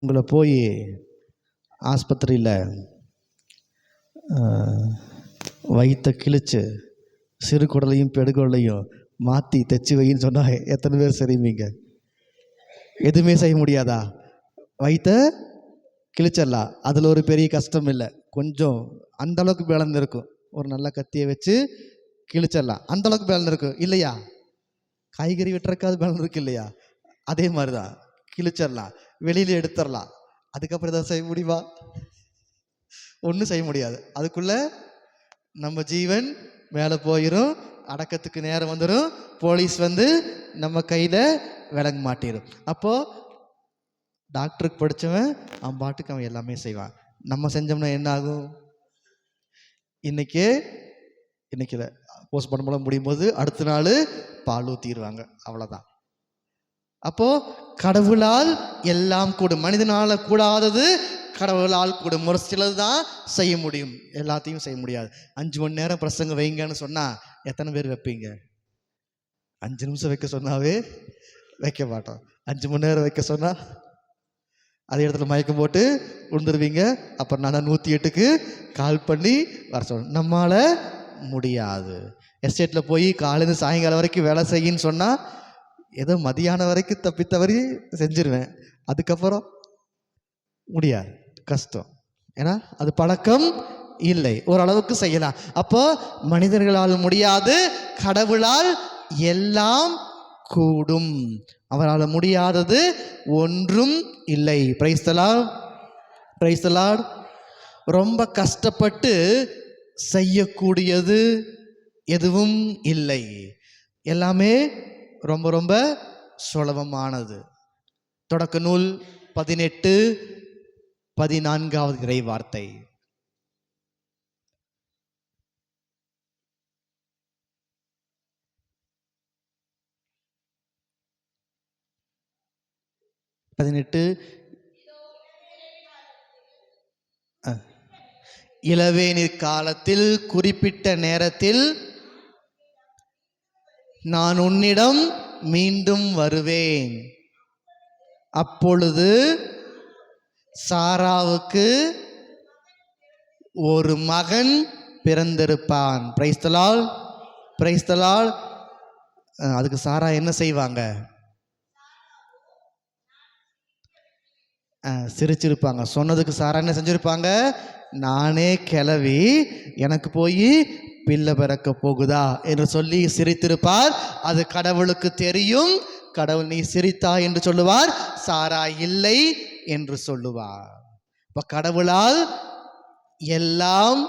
உங்களை போய் ஆஸ்பத்திரியில் வயிற்றை கிழிச்சு சிறு குடலையும் பெருகுடலையும் மாற்றி தைச்சி வைன்னு சொன்னால் எத்தனை பேர் சரிவீங்க? எதுவுமே செய்ய முடியாதா? வயிற்றை கிழிச்சிடலாம், அதில் ஒரு பெரிய கஷ்டம் இல்லை. கொஞ்சம் அந்தளவுக்கு பிளந்து இருக்கும். ஒரு நல்ல கத்தியை வச்சு கிழிச்சிடலாம், அந்தளவுக்கு பிளந்து இருக்கும் இல்லையா? காய்கறி வெட்டுறக்காது பிளந்து இருக்கு இல்லையா? அதே மாதிரி தான், கிழிச்சிடலாம், வெளியில் எடுத்துடலாம். அதுக்கப்புறம் எதாவது செய்ய முடியுமா? ஒன்றும் செய்ய முடியாது. அதுக்குள்ள நம்ம ஜீவன் மேலே போயிடும், அடக்கத்துக்கு நேரம் வந்துடும், போலீஸ் வந்து நம்ம கையில் விளங்க மாட்டிடும். அப்போது டாக்டருக்கு படித்தவன் அவன் பாட்டுக்கு அவன் எல்லாமே செய்வான். நம்ம செஞ்சோம்னா என்ன ஆகும்? இன்னைக்கு போஸ்ட்மார்ட்டம் முடியும் போது அடுத்த நாள் பால் ஊற்றிடுவாங்க, அவ்வளோதான். அப்போ கடவுளால் எல்லாம் கூடும். மனிதனால கூடாதது கடவுளால் கூடும். ஒரு சிலது தான் செய்ய முடியும், எல்லாத்தையும் செய்ய முடியாது. 5 மணி நேரம் பிரசங்க வைங்கன்னு சொன்னா எத்தனை பேர் வைப்பீங்க? 5 நிமிஷம் வைக்க சொன்னாவே வைக்க மாட்டோம். 5 மணி நேரம் வைக்க சொன்னா அதே இடத்துல மயக்கம் போட்டு விழுந்துருவீங்க. அப்புறம் நான் 108க்கு கால் பண்ணி வர சொல்லணும். நம்மளால முடியாது. எஸ்டேட்டில் போய் காலையிலேருந்து சாயங்காலம் வரைக்கும் வேலை செய்யின்னு சொன்னால் ஏதோ மதியானம் வரைக்கும் தப்பித்தவரி செஞ்சிருவேன். அதுக்கப்புறம் முடியாது, கஷ்டம். ஏன்னா அது பழக்கம் இல்லை. ஓரளவுக்கு செய்யலாம். அப்போ மனிதர்களால் முடியாது, கடவுளால் எல்லாம் கூடும். அவரால் முடியாதது ஒன்றும் இல்லை. Praise the lord, praise the Lord. ரொம்ப கஷ்டப்பட்டு செய்யக்கூடியது எதுவும் இல்லை. எல்லாமே ரொம்ப ரொம்ப சுலபமானது. தொடக்க நூல் 18:14 இறை வார்த்தை. இளவேனிற் காலத்தில் குறிப்பிட்ட நேரத்தில் நான் உன்னிடம் மீண்டும் வருவேன். அப்பொழுது சாராவுக்கு ஒரு மகன் பிறந்திருப்பான். Praise the lord, praise the lord. அதுக்கு சாரா என்ன செய்வாங்க? சிரிச்சிருப்பாங்க. சொன்னதுக்கு சாரா என்ன செஞ்சிருப்பாங்க? நானே கிளவி, எனக்கு போய் பிள்ளை பிறக்க போகுதா என்று சொல்லி சிரித்திருப்பார். அது கடவுளுக்கு தெரியும். கடவுள் நீ சிரித்தா என்று சொல்லுவார், சாரா இல்லை என்று சொல்லுவார். இப்ப கடவுளால் எல்லாம்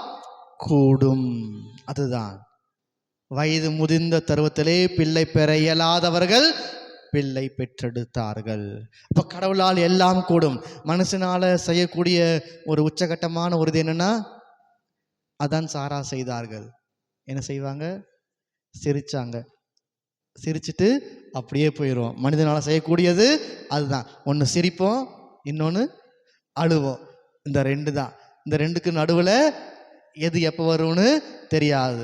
கூடும். அதுதான் வயது முதிர்ந்த பருவத்திலே பிள்ளை பெற இயலாதவர்கள் பிள்ளை பெற்றெடுத்தார்கள். அப்ப கடவுளால் எல்லாம் கூடும். மனுஷனால செய்யக்கூடிய ஒரு உச்சகட்டமான ஒரு இது என்னன்னா, அதான் சாரா செய்தார்கள். என்ன செய்வாங்க? சிரிச்சாங்க. சிரிச்சுட்டு அப்படியே போயிடுவோம். மனிதனால செய்யக்கூடியது அதுதான். ஒன்று சிரிப்போம், இன்னொன்று அழுவோம். இந்த 2 தான். இந்த 2க்கு நடுவில் எது எப்போ வரும்னு தெரியாது.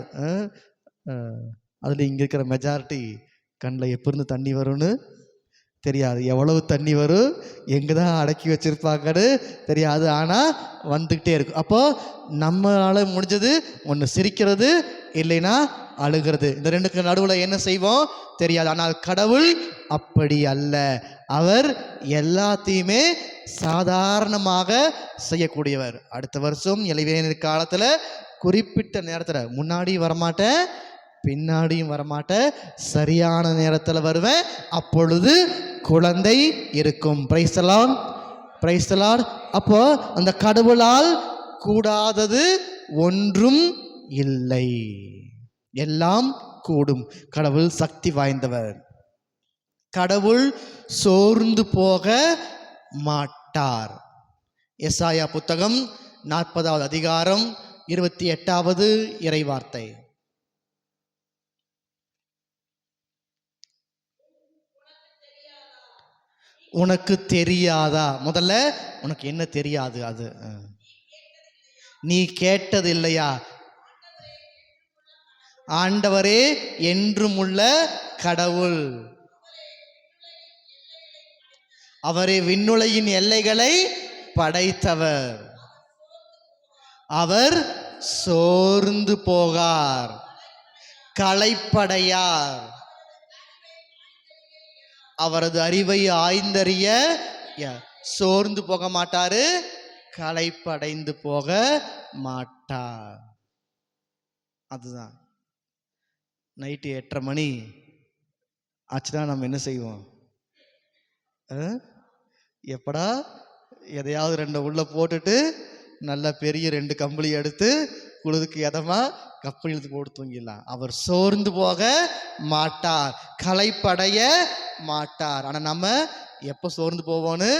அதில் இங்கே இருக்கிற மெஜாரிட்டி கண்ணில் எப்போ இருந்து தண்ணி வரும்னு தெரியாது. எவ்வளவு தண்ணி வரும், எங்கே தான் அடக்கி வச்சிருப்பாங்கன்னு தெரியாது. ஆனால் வந்துக்கிட்டே இருக்கும். அப்போது நம்மளால் முடிஞ்சது ஒன்று சிரிக்கிறது, இல்லைன்னா அழுகிறது. இந்த 2க்கு நடுவில் என்ன செய்வோம் தெரியாது. ஆனால் கடவுள் அப்படி அல்ல. அவர் எல்லாத்தையுமே சாதாரணமாக செய்யக்கூடியவர். அடுத்த வருஷம் இளவேனிற் காலத்தில் குறிப்பிட்ட நேரத்தில் முன்னாடி வரமாட்டேன், பின்னாடியும் வரமாட்டேன், சரியான நேரத்தில் வருவேன். அப்பொழுது குழந்தை இருக்கும். Price the lord, praise the Lord. அப்போ அந்த கடவுளால் கூடாதது ஒன்றும் இல்லை, எல்லாம் கூடும். கடவுள் சக்தி வாய்ந்தவர். கடவுள் சோர்ந்து போக மாட்டார். எசாயா புத்தகம் 40வது அதிகாரம் 28வது இறைவார்த்தை. உனக்கு தெரியாதா? முதல்ல உனக்கு என்ன தெரியாது? அது நீ கேட்டது இல்லையா? ஆண்டவரே என்றும் உள்ள கடவுள், அவரே விண்ணுலகின் எல்லைகளை படைத்தவர். அவர் சோர்ந்து போகார், களைப்படையார். அவரது அறிவை ஆய்ந்தறிய சோர்ந்து போக மாட்டாரு, களைப்படைந்து போக மாட்டார். அதுதான் நைட்டு 8:30 மணி ஆச்சுன்னா நம்ம என்ன செய்வோம்? எப்படா எதையாவது 2 உள்ள போட்டுட்டு நல்ல பெரிய 2 கம்பளி எடுத்து குழுதுக்கு எதமா கப்பல் இழுத்து போட்டு தூங்கிடலாம். அவர் சோர்ந்து போக மாட்டார், களைப்படைய மாட்டார். ஆனா நம்ம எப்போ சோர்ந்து போவோன்னு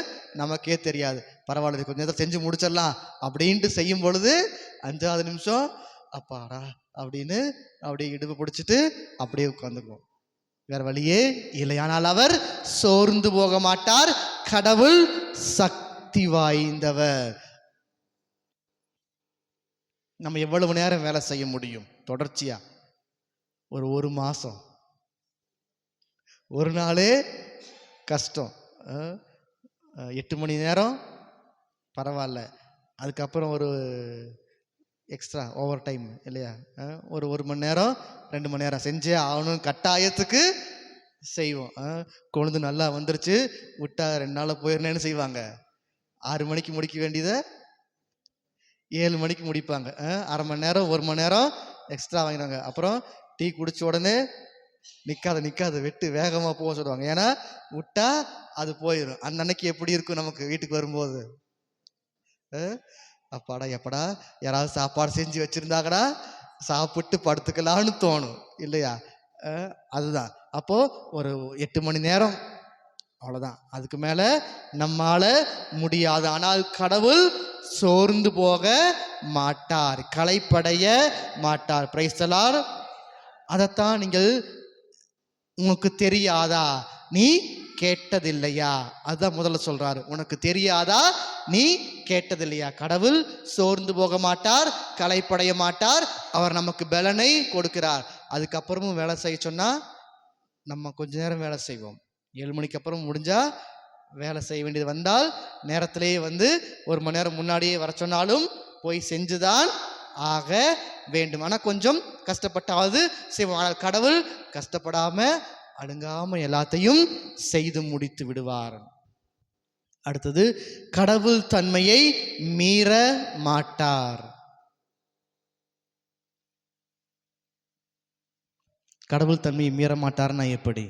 நமக்கே தெரியாது. பரவாயில்ல, கொஞ்சம் நேரத்தை செஞ்சு முடிச்சிடலாம் அப்படின்ட்டு செய்யும் பொழுது 5வது நிமிஷம் அப்பாடா அப்படின்னு அப்படியே இடுப்பு பிடிச்சிட்டு அப்படியே உட்காந்துக்குவோம். வேற வழியே இல்லை. ஆனால் அவர் சோர்ந்து போக மாட்டார். கடவுள் சக்தி வாய்ந்தவர். நம்ம எவ்வளவு நேரம் வேலை செய்ய முடியும் தொடர்ச்சியா? ஒரு மாசம், ஒரு நாளே கஷ்டம். 8 மணி நேரம் பரவாயில்ல, அதுக்கப்புறம் ஒரு எக்ஸ்ட்ரா ஓவர் டைம் இல்லையா, ஒரு மணி நேரம் 2 மணி நேரம் செஞ்சே ஆகணும், கட்டாயத்துக்கு செய்வோம். கொழுந்து நல்லா வந்துருச்சு விட்டா 2 நாளில் போயிடணுன்னு செய்வாங்க. 6 மணிக்கு முடிக்க வேண்டியதை 7 மணிக்கு முடிப்பாங்க. அரை மணி நேரம் 1 மணி நேரம் எக்ஸ்ட்ரா வாங்கினாங்க. அப்புறம் டீ குடிச்ச உடனே நிற்காத வெட்டு வேகமாக போக சொல்லுவாங்க. ஏன்னா விட்டா அது போயிடும். அந்த அன்னைக்கு எப்படி இருக்கும் நமக்கு வீட்டுக்கு வரும்போது? அப்பாடா எப்படா யாராவது சாப்பாடு செஞ்சு வச்சிருந்தாங்கடா சாப்பிட்டு படுத்துக்கலான்னு தோணும் இல்லையா? அதுதான். அப்போ ஒரு 8 மணி நேரம் அவ்வளோதான், அதுக்கு மேல நம்மால முடியாது. ஆனால் கடவுள் சோர்ந்து போக மாட்டார், களைப்படைய மாட்டார். Price the Lord. அதைத்தான் நீங்கள் உனக்கு தெரியாதா, நீ கேட்டதில்லையா? அதுதான் முதல்ல சொல்றாரு. உனக்கு தெரியாதா, நீ கேட்டதில்லையா? கடவுள் சோர்ந்து போக மாட்டார், களைப்படைய மாட்டார். அவர் நமக்கு பலனை கொடுக்கிறார். அதுக்கப்புறமும் வேலை செய்ய சொன்னா நம்ம கொஞ்ச நேரம் வேலை செய்வோம். 7 மணிக்கு அப்புறம் முடிஞ்சா வேலை செய்ய வேண்டியது வந்தால் நேரத்திலேயே வந்து 1 மணி நேரம் முன்னாடியே வர சொன்னாலும் போய் செஞ்சுதான் ஆக வேண்டும். ஆனால் கொஞ்சம் கஷ்டப்பட்டாவது செய்வோம். ஆனால் கடவுள் கஷ்டப்படாம அடங்காம எல்லாத்தையும் செய்து முடித்து விடுவார். அடுத்தது, கடவுள் தன்மையை மீற மாட்டார். கடவுள் தன்மையை மீற மாட்டார்னா எப்படி?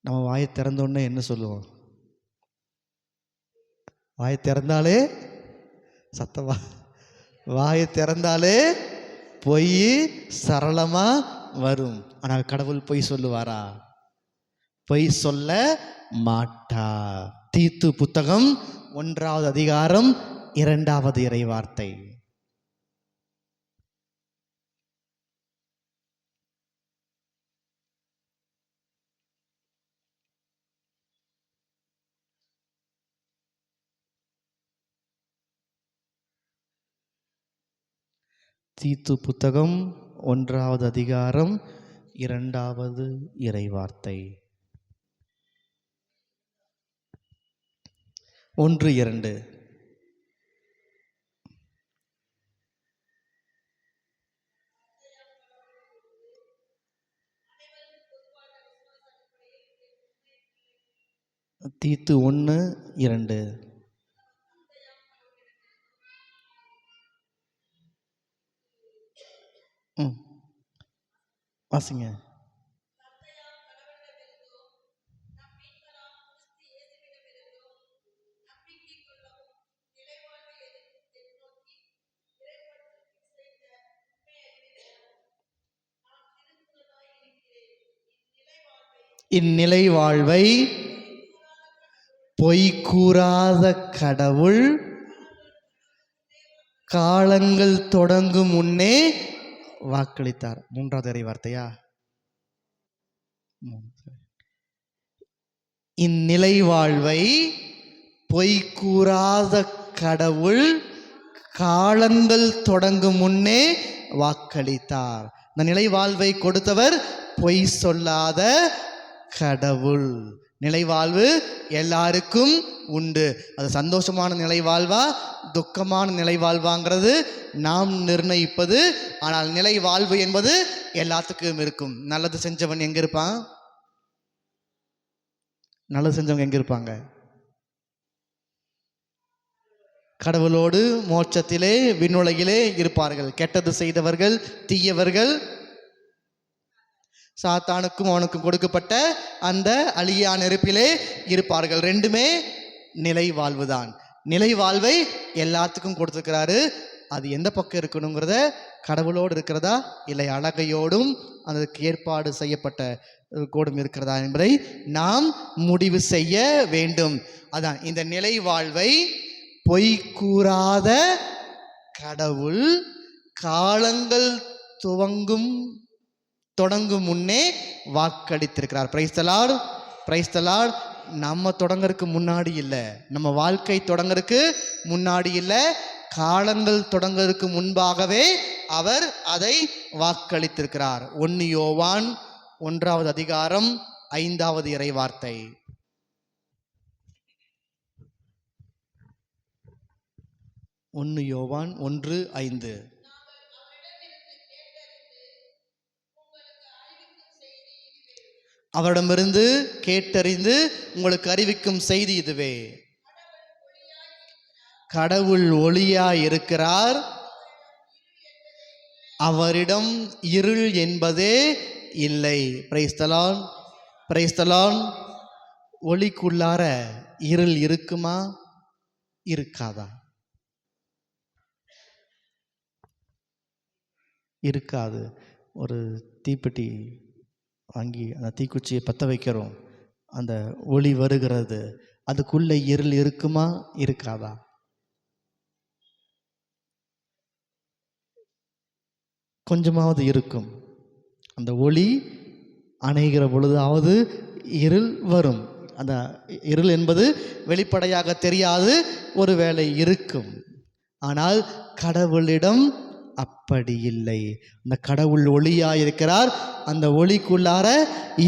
நம்ம வாயை திறந்தோடனே என்ன சொல்லுவோம்? வாயை திறந்தாலே சத்தமா, வாயை திறந்தாலே பொய் சரளமா வரும். ஆனால் கடவுள் பொய் சொல்லுவாரா? பொய் சொல்ல மாட்டார். தீத்து புத்தகம் 1வது அதிகாரம் 2வது இறைவார்த்தை. தீத்து புத்தகம் 1வது அதிகாரம் 2வது இறைவார்த்தை. 1:2. தீத்து 1:2. வாசிங்க. இந்நிலை வாழ்வை பொய் கூறாத கடவுள் காலங்கள் தொடங்கும் முன்னே வாக்களித்தார். 3வது இறைவார்த்தையா? இந்நிலை வாழ்வை பொய் கூறாத கடவுள் காலங்கள் தொடங்கும் முன்னே வாக்களித்தார். இந்த நிலை வாழ்வை கொடுத்தவர் பொய் சொல்லாத கடவுள். நிலைவாழ்வு எல்லாருக்கும் உண்டு. அது சந்தோஷமான நிலைவாழ்வா துக்கமான நிலைவாழ்வாங்கிறது நாம் நிர்ணயிப்பது. ஆனால் நிலைவாழ்வு என்பது எல்லாத்துக்கும் இருக்கும். நல்லது செஞ்சவன் எங்க இருப்பான்? நல்லது செஞ்சவங்க எங்க இருப்பாங்க? கடவுளோடு மோட்சத்திலே விண்ணுலகிலே இருப்பார்கள். கெட்டது செய்தவர்கள் தீயவர்கள் சாத்தானுக்கும் அவனுக்கும் கொடுக்கப்பட்ட அந்த அழியா நெருப்பிலே இருப்பார்கள். ரெண்டுமே நிலை வாழ்வுதான். நிலை வாழ்வை எல்லாத்துக்கும் கொடுத்துருக்கிறாரு. அது எந்த பக்கம் இருக்கணுங்கிறத கடவுளோடு இருக்கிறதா இல்லை அழகையோடும் அதற்கு ஏற்பாடு செய்யப்பட்ட கோடும் இருக்கிறதா என்பதை நாம் முடிவு செய்ய வேண்டும். அதான் இந்த நிலை வாழ்வை பொய் கூறாத கடவுள் காலங்கள் தொடங்கும் முன்னே வாக்களித்திருக்கிறார். Praise the lord, praise the lord. நம்ம தொடங்கறதுக்கு முன்னாடி இல்லை, நம்ம வாழ்க்கை தொடங்கறதுக்கு முன்னாடி இல்லை, காலங்கள் தொடங்கறதுக்கு முன்பாகவே அவர் அதை வாக்களித்திருக்கிறார். 1 யோவான் 1வது அதிகாரம் 5வது இறை வார்த்தை. 1 யோவான் 1:5. அவரிடமிருந்து கேட்டறிந்து உங்களுக்கு அறிவிக்கும் செய்தி இதுவே. கடவுள் ஒளியாய் இருக்கிறார், அவரிடம் இருள் என்பதே இல்லை. Praise the lord, praise the lord. ஒளிக்குள்ளார இருள் இருக்குமா இருக்காதா? இருக்காது. ஒரு தீப்பெட்டி வாங்கி அந்த தீக்குச்சியை பற்ற வைக்கிறோம், அந்த ஒளி வருகிறது, அதுக்குள்ள இருள் இருக்குமா இருக்காதா? கொஞ்சமாவது இருக்கும். அந்த ஒளி அணைகிற பொழுதாவது இருள் வரும். அந்த இருள் என்பது வெளிப்படையாக தெரியாது, ஒருவேளை இருக்கும். ஆனால் கடவுளிடம் அப்படி இல்லை. அந்த கடவுள் ஒளியாய் இருக்கிறார், அந்த ஒளிக்குள்ளார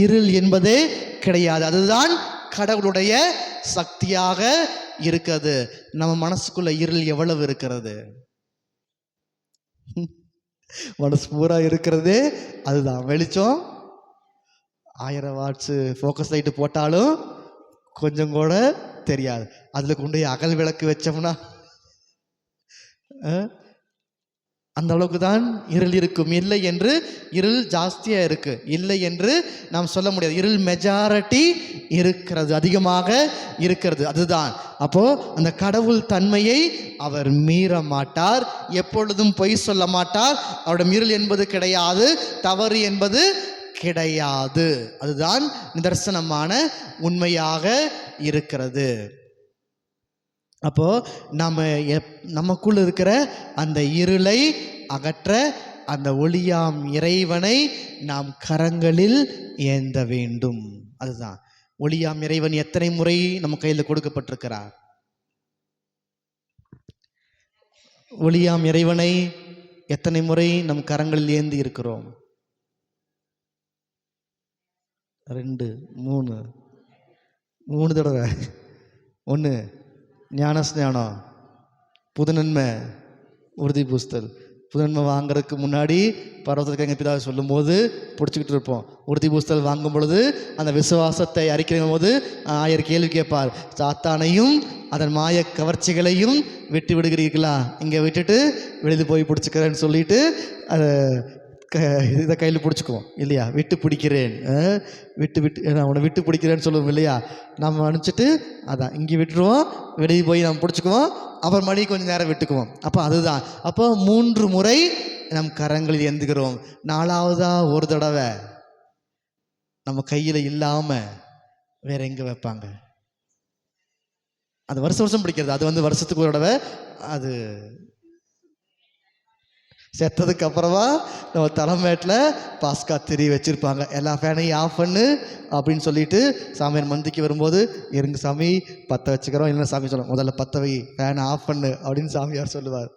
இருள் என்பதே கிடையாது. அதுதான் கடவுளுடைய சக்தியாக இருக்கிறது. நம்ம மனசுக்குள்ள இருள் எவ்வளவு இருக்கிறது? மனசு பூரா இருக்கிறது அதுதான் வெளிச்சம். 1000 வாட்ஸ் ஃபோக்கஸ் லைட்டு போட்டாலும் கொஞ்சம் கூட தெரியாது. அதில் கொண்டு அகல் விளக்கு வச்சோம்னா அந்த அளவுக்கு தான் இருள் இருக்கும். இல்லை என்று இருள் ஜாஸ்தியாக இருக்கு, இல்லை என்று நாம் சொல்ல முடியாது. இருள் மெஜாரிட்டி இருக்கிறது, அதிகமாக இருக்கிறது. அதுதான் அப்போ அந்த கடவுள் தன்மையை அவர் மீற மாட்டார், எப்பொழுதும் பொய் சொல்ல மாட்டார். அவருடைய இருள் என்பது கிடையாது, தவறு என்பது கிடையாது. அதுதான் நிதர்சனமான உண்மையாக இருக்கிறது. அப்போ நமக்குள்ள இருக்கிற அந்த இருளை அகற்ற அந்த ஒளியாம் இறைவனை நாம் கரங்களில் ஏந்த வேண்டும். அதுதான் ஒளியாம் இறைவன் எத்தனை முறை நம்ம கையில் கொடுக்கப்பட்டிருக்கிறார்? ஒளியாம் இறைவனை எத்தனை முறை நம் கரங்களில் ஏந்தி இருக்கிறோம்? 2 3 தடவை. 1 ஞானஸ்நானம், புதுநன்மை, உறுதி பூசுதல். புதுநன்மை வாங்கிறதுக்கு முன்னாடி பரவத்துக்கு எங்கள் பிதாவை சொல்லும் போது பிடிச்சிக்கிட்டு இருப்போம். உறுதி பூசுதல் வாங்கும் பொழுது அந்த விசுவாசத்தை அறிக்கையும் போது 1000 கேள்வி கேட்பார். சாத்தானையும் அதன் மாய கவர்ச்சிகளையும் விட்டு விடுகிறீர்களா? இங்கே விட்டுட்டு வெளியில் போய் பிடிச்சிக்கிறேன்னு சொல்லிட்டு அதை இதை கையில் பிடிச்சிக்குவோம் இல்லையா? விட்டு பிடிக்கிறேன், அவனை விட்டு பிடிக்கிறேன்னு சொல்லுவோம் இல்லையா? நம்ம அனுப்பிச்சிட்டு அதான் இங்கே விட்டுருவோம், வெளியே போய் நம்ம பிடிச்சிக்குவோம், அப்புறம் மணி கொஞ்சம் நேரம் விட்டுக்குவோம். அப்போ அதுதான். அப்போ 3 முறை நம் கரங்களில் ஏந்துகிறோம். 4வதா ஒரு தடவை நம்ம கையில் இல்லாமல் வேற எங்கே வைப்பாங்க? அது வருஷம் பிடிக்கிறது. அது வருஷத்துக்கு ஒரு தடவை அது செத்ததுக்கு அப்புறமா நம்ம தலைமேட்டில் பாஸ்கா திரி வச்சுருப்பாங்க. எல்லா ஃபேனையும் ஆஃப் பண்ணு அப்படின்னு சொல்லிட்டு சாமியார் மந்திக்கு வரும்போது, இருங்க சாமி பற்ற வச்சுக்கிறோம், இல்லைன்னா சாமி சொல்லுவோம் முதல்ல பற்ற வை, ஃபேனை ஆஃப் பண்ணு அப்படின்னு சாமியார் சொல்லுவார்.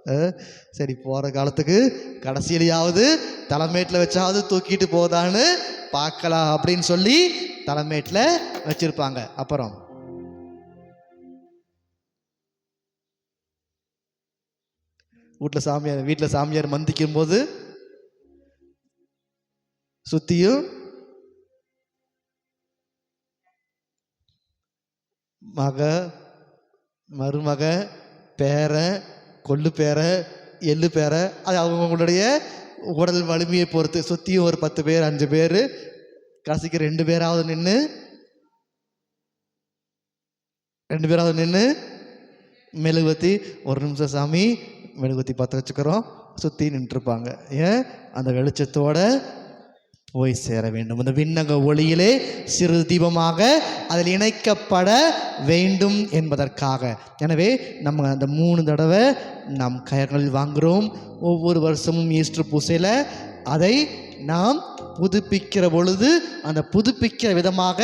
சரி போகிற காலத்துக்கு கடைசியிலையாவது தலைமேட்டில் வச்சாவது தூக்கிட்டு போதான்னு பார்க்கலாம் அப்படின்னு சொல்லி தலைமேட்டில் வச்சுருப்பாங்க. அப்புறம் வீட்டில் சாமியார் மந்திக்கும் போது சுத்தியும் மக, மருமக, பேரன், கொள்ளு பேரன், எள்ளு பேரன், அது அவங்களுடைய உடல் வலிமையை பொறுத்து சுத்தியும் ஒரு 10 பேர் 5 பேர், கடைசிக்கு 2 பேராவது நின்று மெழுகுவத்தி, ஒரு நிமிஷம் சாமி மெழுகுவத்தி பற்ற வச்சுக்கிறோம், சுற்றி நின்றுருப்பாங்க. ஏன்? அந்த வெளிச்சத்தோட போய் சேர வேண்டும். அந்த விண்ணக ஒளியிலே சிறு தீபமாக அதில் இணைக்கப்பட வேண்டும் என்பதற்காக. எனவே நம்ம அந்த 3 தடவை நாம் கயர்கள் வாங்குகிறோம். ஒவ்வொரு வருஷமும் ஈஸ்டர் பூசையில் அதை நாம் புதுப்பிக்கிற பொழுது அந்த புதுப்பிக்கிற விதமாக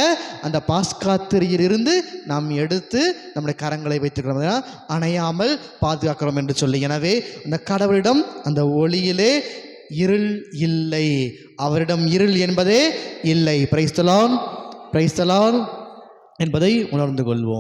அந்த பாஸ்கா திரியிலிருந்து நாம் எடுத்து நம்முடைய கரங்களை வைத்துக்கிறோம், அணையாமல் பாதுகாக்கிறோம் என்று சொல்லி. எனவே அந்த கடவுளிடம் அந்த ஒளியிலே இருள் இல்லை, அவரிடம் இருள் என்பதே இல்லை. Praise the lord, praise the Lord என்பதை உணர்ந்து கொள்வோம்.